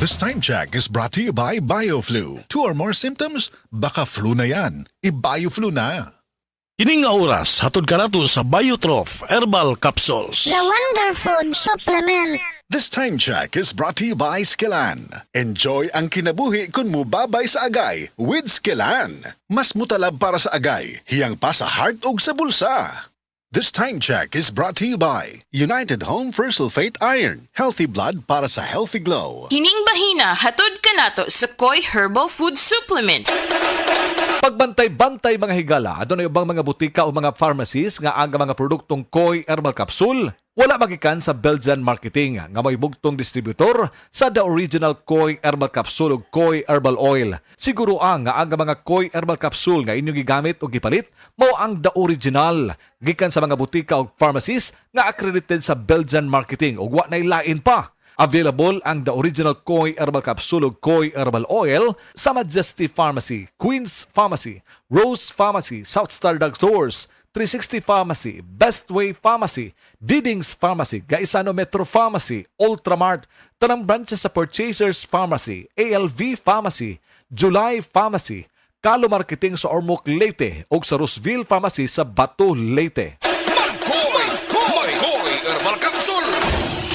This time check is brought to you by BioFlu. 2 or more symptoms? Baka flu na yan. I-BioFlu na. Kining nga oras, hatod ka nato sa Biotrof Herbal Capsules. The Wonder Food Supplement. This time check is brought to you by Skillan. Enjoy ang kinabuhi kung mubabay sa agay with Skillan. Mas mutalab para sa agay, hiyang pa sa heart ug sa bulsa. This time check is brought to you by United Home for Sulfate Iron. Healthy blood para sa healthy glow. Kining bahina hatod ka nato sa Koi Herbal Food Supplement. Pagbantay-bantay mga higala, adunay ubang mga butika o mga pharmacies nga aga mga produktong Koi Herbal Capsule. Wala magikan sa Belgian Marketing nga may bugtong distributor sa the original Koi Herbal Capsule o Koi Herbal Oil. Siguro ang nga aga mga Koi Herbal Capsule nga inyong gigamit o gipalit mao ang the original gikan sa mga butika o pharmacies nga accredited sa Belgian Marketing o wa nay lain pa. Available ang the original Koi Herbal Capsule o Koi Herbal Oil sa Majesty Pharmacy, Queen's Pharmacy, Rose Pharmacy, South Star Drug Stores, 360 Pharmacy, Bestway Pharmacy, Didings Pharmacy, Gaisano Metro Pharmacy, Ultramart, tanang branches sa Purchasers Pharmacy, ALV Pharmacy, July Pharmacy, Kalo Marketing sa Ormoc Leyte ug sa Roseville Pharmacy sa Bato Leyte. Koi Herbal Capsule.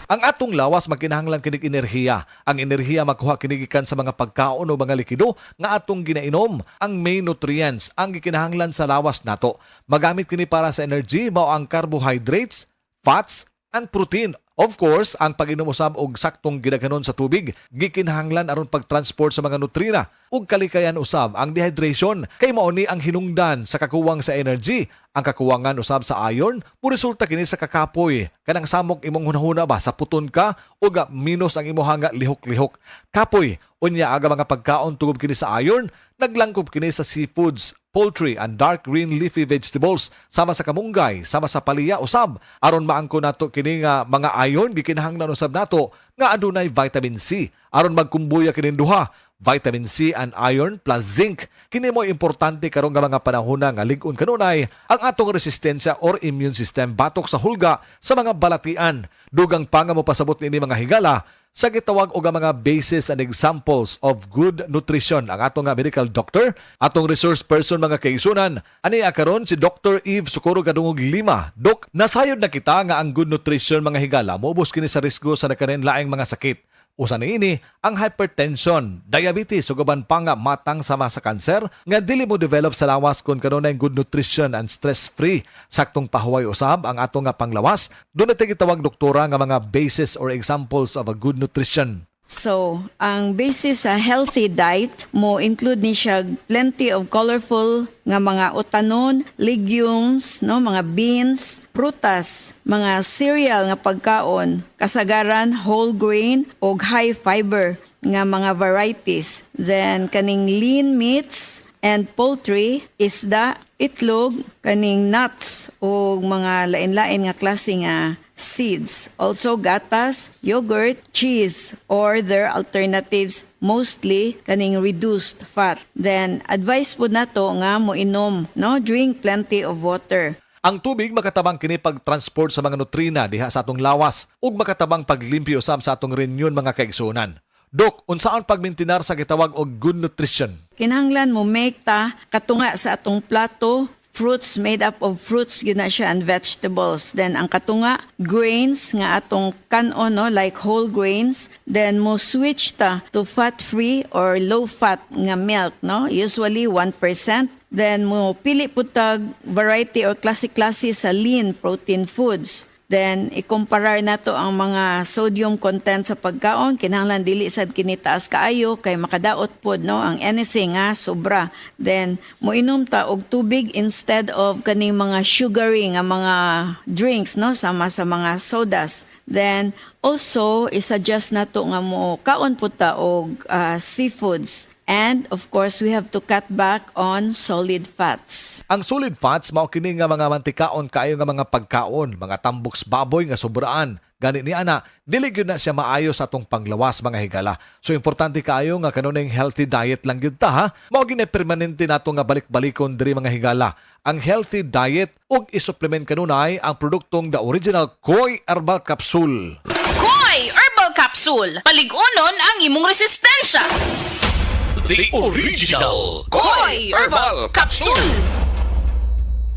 Ang atong lawas magkinahanglan kinig enerhiya. Ang enerhiya makuha kinigikan sa mga pagkaon o mga likido nga atong ginainom. Ang main nutrients ang gikinahanglan sa lawas nato. Magamit kini para sa energy mao ang carbohydrates, fats, and protein. Of course, ang pag-inom usab og saktong gidaghanon sa tubig gikinahanglan aron pag-transport sa mga nutrina ug kalikayan usab ang dehydration kay mao ni ang hinungdan sa kakuwang sa energy. Ang kakuwangan usab sa iron resulta kini sa kakapoy kanang samok imong hunahuna ba sa puton ka ug minus ang imong nga lihok-lihok. Kapoy unya aga mga pagkaon tugod kini sa iron, naglangkob kini sa seafoods, poultry and dark green leafy vegetables sama sa kamunggay, sama sa palaya usab aron maangko nato kini nga mga iron gikinahanglan usab nato nga adunay vitamin C aron magkumbuya kini duha. Vitamin C and iron plus zinc kini mo importante karon nga mga panahon nga lig-on kanunay ang atong resistensya or immune system batok sa hulga sa mga balatian. Dugang pa nga mo pasabot ni mga higala sa gitawag og mga basis and examples of good nutrition ang atong medical doctor, atong resource person mga kaigsunan. Ani karon si Dr. Eve Socorro Gadungog Lima. Dok, nasayod na kita nga ang good nutrition mga higala moubos kini sa risgo sa nakarenlaing mga sakit. Usa niini ang hypertension, diabetes ug uban pa nga matang sama sa kanser nga dili mo develop sa lawas kung kanunay good nutrition and stress-free. Saktong pahuway usab ang ato nga panglawas. Doon natin gitawag doktora nga mga basis or examples of a good nutrition. So, ang basis sa healthy diet mo include ni siya plenty of colorful nga mga utanon, legumes, no, mga beans, prutas, mga cereal nga pagkaon, kasagaran whole grain o high fiber nga mga varieties. Then kaning lean meats and poultry, isda, itlog, kaning nuts o mga lain-lain nga klase nga seeds. Also gatas, yogurt, cheese, or their alternatives, mostly kaning reduced fat. Then advice po nato nga mo inom, no, drink plenty of water. Ang tubig makatabang kini pag-transport sa mga nutrina diha sa atong lawas ug makatabang paglimpyo usab sa atong renyon mga kaigsunan. Dok, unsaon pagmintinar sa gitawag og good nutrition? Kinahanglan mo make ta katunga sa atong plato, fruits made up of fruits yun na siya and vegetables. Then ang katunga, grains nga atong kanon, no, like whole grains. Then mo switch ta to fat-free or low-fat nga milk, no, usually 1%. Then mo pili po tag variety or klase-klase sa lean protein foods. Then, ikumparar nato ang mga sodium content sa pagkaon. Kinahanglan dili sad kini taas kaayo kay makadaot pod, no, ang anything nga sobra. Then, moinom ta og tubig instead of kaning mga sugary nga mga drinks, no, sama sa mga sodas. Then, also, isuggest nato nga mo kaon po ta og seafoods. And of course, we have to cut back on solid fats. Ang solid fats mao kini nga mga mantikaon kaayo nga mga pagkaon, mga tamboks baboy nga sobraan. Gani ni ana, dili gyud na siya maayo sa atong panglawas mga higala. So importante kaayo nga kanunay healthy diet lang gyud ta ha. Mao gini permanente nato nga balik-balikon diri mga higala. Ang healthy diet ug isupplement kanunay ang produktong the original Koi Herbal Capsule. Koi Herbal Capsule. Capsule. Paligunon ang imong resistensya. The original Koi Herbal Capsule.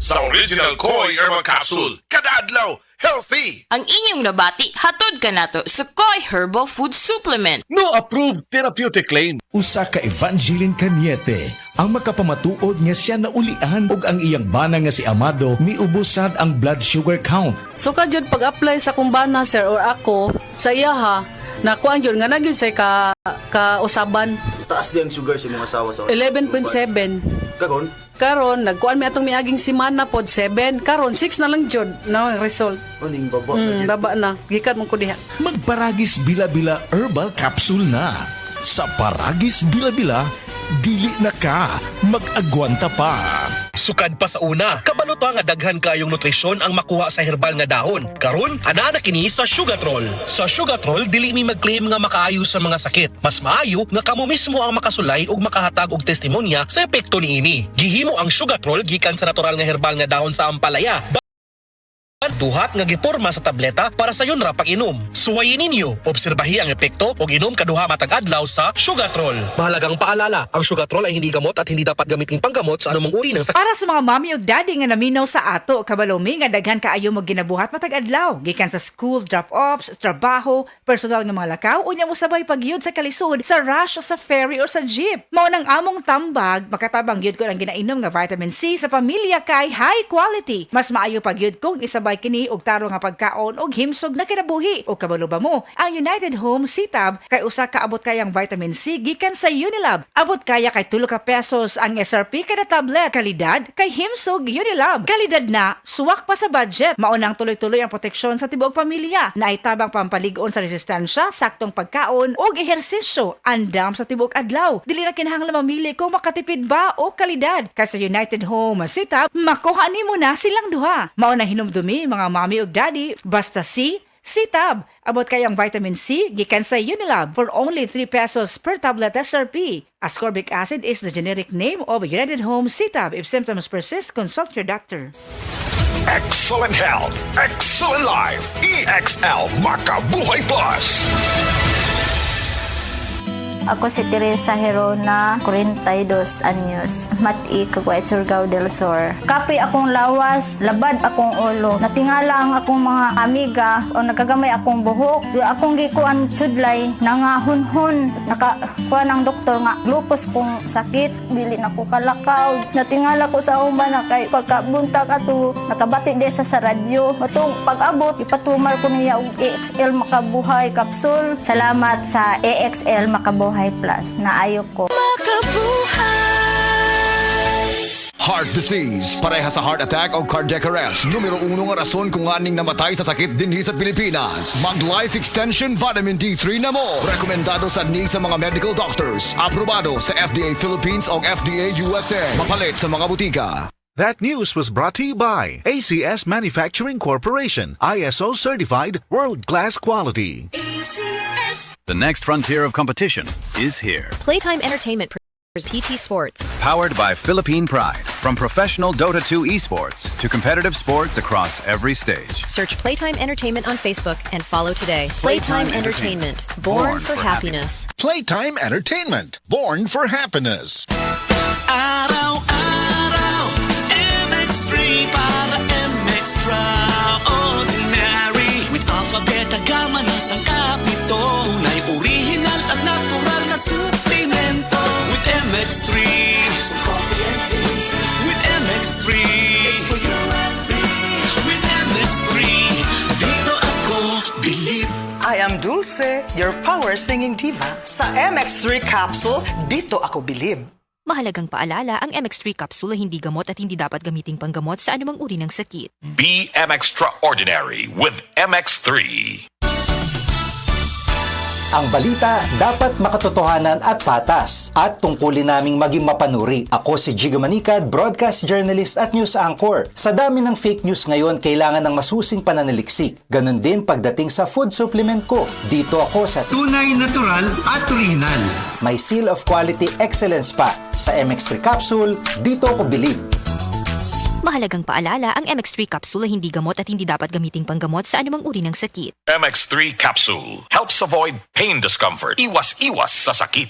Sa original Koi Herbal Capsule, kada adlaw, healthy! Ang inyong nabati, hatod ka nato sa Koi Herbal Food Supplement. No approved therapeutic claim. Usa ka Evangeline Cañete ang makapamatuod nga siya naulian ug ang iyang bana nga si Amado miubusad ang blood sugar count. So jud pag-apply sa kumbana sir or ako sa iya ha nakuan yun nga nagyud say ka usaban Taas di ang sugar sa mga asawa sa 11.7 Kagon? karon nagkuan mi atong miaging semana pod 7 karon 6 na lang jud na ang result Uning baba. baba na gikan mo ko diha Magparagis Bila-Bila Herbal Capsule na. Sa Paragis Bila-Bila, dili na ka mag-agwanta pa. Sukad pa sa una, kabalo to nga daghan kayong nutrisyon ang makuha sa herbal nga dahon. Karon, ana na kini sa Sugatrol. Sa Sugatrol, dili mi mag-claim nga makaayo sa mga sakit. Mas maayo nga kamo mismo ang makasulay ug makahatag og testimonya sa epekto niini. Gihimo ang Sugatrol gikan sa natural nga herbal nga dahon sa ampalaya. Duhat nga giporma sa tableta para sa yun ra pag-inom. Suwayin ninyo, obserbahi ang epekto o inom kaduha matag adlaw sa Sugatrol. Mahalagang paalala, ang Sugatrol ay hindi gamot at hindi dapat gamitin panggamot sa anumang uri ng sakit. Para sa mga mami ug daddy nga naminaw sa ato, kabalomi nga daghan kaayo mo ginabuhat matag adlaw, gikan sa school drop-offs, trabaho, personal nga mga lakaw unya mo sabay pagyud sa kalisod sa rush o sa ferry or sa jeep. Mao nang among tambag, makatabang gyud ko ang ginainom nga vitamin C sa pamilya kay high quality. Mas maayo pagyud kung isabay kini og taro nga pagkaon og himsog na kinabuhi. O kabalo ba mo, ang United Home Sitab kay usa ka abot kayang vitamin C gikan sa Unilab. Abot kaya kay 2 ka pesos ang SRP kada tablet. Kalidad kay himsog Unilab. Kalidad na, suwak pa sa budget. Maunang tuloy-tuloy ang proteksyon sa tibuok pamilya. Naitabang pampaligon sa resistensya, saktong pagkaon og ehersisyo. Andam sa tibuok adlaw. Dili na kinahanglan mamili kung makatipid ba o kalidad. Kay sa United Home Sitab, makuha nimo na silang duha. Maunang hinumdumi mga mami ug daddy, basta Sitab. Abot kayang vitamin C gikan sa Unilab for only 3 pesos per tablet SRP. Ascorbic acid is the generic name of United Home Sitab. If symptoms persist, consult your doctor. Excellent health, excellent life. EXL Makabuhay Plus. Ako si Teresa Herona, 42 anyos. Mati, Caguay, Surigao del Sur. Kape akong lawas, labad akong ulo. Natingala ang akong mga amiga o nagagamay akong buhok. Yung akong gikuan sudlay, nangahunhon. Nakakuha ng doktor nga, lupus kong sakit. Dili na ko kalakaw. Natingala ko sa umban na kay pagkabuntag ato, nakabati di sa radyo. Matong pag-abot, ipatumar ko niya og EXL Makabuhay Capsule. Salamat sa EXL Makabuhay Plus na ayo ko. Heart disease, pareha sa heart attack o cardiac arrest. Numero 1 nga rason kung aning namatay sa sakit dinhi sa Pilipinas. Mag Life Extension Vitamin D3 na mo. Rekomendado sa mga medical doctors. Aprobado sa FDA Philippines o FDA USA. Mapalit sa mga butika. That news was brought to you by ACS Manufacturing Corporation, ISO certified world-class quality. The next frontier of competition is here. Playtime Entertainment presents PT Sports. Powered by Philippine Pride. From professional Dota 2 esports to competitive sports across every stage. Search Playtime Entertainment on Facebook and follow today. Playtime Entertainment. Born for happiness. Playtime Entertainment, born for happiness. Araw-araw, MX3 para MX-Traordinary. With Alpha Beta Gamma na sangkap nito. Tunay original at natural na suplemento. With MX3, so coffee and tea. With MX3, it's for you and me. With MX3, dito ako believe. I am Dulce, your power singing diva. Sa MX3 capsule, dito ako bilib. Mahalagang paalala, ang MX3 capsule ay hindi gamot at hindi dapat gamiting panggamot sa anumang uri ng sakit. Be Extraordinary with MX3. Ang balita dapat makatotohanan at patas at tungkulin naming maging mapanuri. Ako si Jigo Manicad, broadcast journalist at news anchor. Sa dami ng fake news ngayon, kailangan ng masusing pananaliksik. Ganon din pagdating sa food supplement ko. Dito ako sa tunay, natural at original. May seal of quality excellence pa. Sa MX3 capsule, dito ako bilib. Mahalagang paalala, ang MX3 capsule ay hindi gamot at hindi dapat gamiting panggamot sa anumang uri ng sakit. MX3 capsule helps avoid pain discomfort. Iwas-iwas sa sakit.